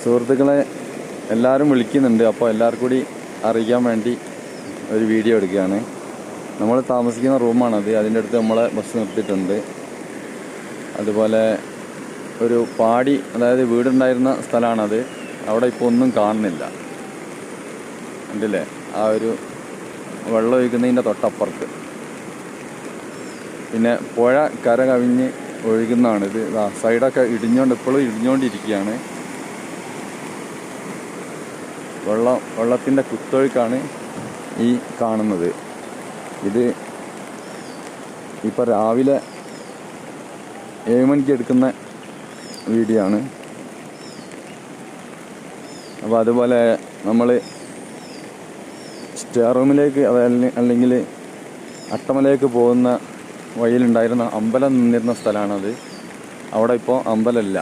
സുഹൃത്തുക്കളെ എല്ലാവരും വിളിക്കുന്നുണ്ട്. അപ്പോൾ എല്ലാവർക്കും കൂടി അറിയിക്കാൻ വേണ്ടി ഒരു വീഡിയോ എടുക്കുകയാണ്. നമ്മൾ താമസിക്കുന്ന റൂമാണത്. അതിൻ്റെ അടുത്ത് നമ്മളെ ബസ് നിർത്തിയിട്ടുണ്ട്. അതുപോലെ ഒരു പാടി, അതായത് വീടുണ്ടായിരുന്ന സ്ഥലമാണത്. അവിടെ ഇപ്പോൾ ഒന്നും കാണുന്നില്ല. കണ്ടില്ലേ, ആ ഒരു വെള്ളം ഒഴുകുന്നതിൻ്റെ തൊട്ടപ്പുറത്ത്. പിന്നെ പുഴ കര കവിഞ്ഞ് ഒഴുകുന്നതാണിത്. സൈഡൊക്കെ ഇപ്പോഴും ഇടിഞ്ഞുകൊണ്ടിരിക്കുകയാണ്. വെള്ളത്തിൻ്റെ കുത്തൊഴുക്കാണ് ഈ കാണുന്നത്. ഇത് ഇപ്പോൾ രാവിലെ 7 മണിക്ക് എടുക്കുന്ന വീഡിയോ ആണ്. അപ്പോൾ അതുപോലെ നമ്മൾ സ്റ്റെയർ റൂമിലേക്ക്, അല്ലെങ്കിൽ അട്ടമലയിലേക്ക് പോകുന്ന വഴിയിലുണ്ടായിരുന്ന അമ്പലം നിന്നിരുന്ന സ്ഥലമാണത്. അവിടെ ഇപ്പോൾ അമ്പലമില്ല.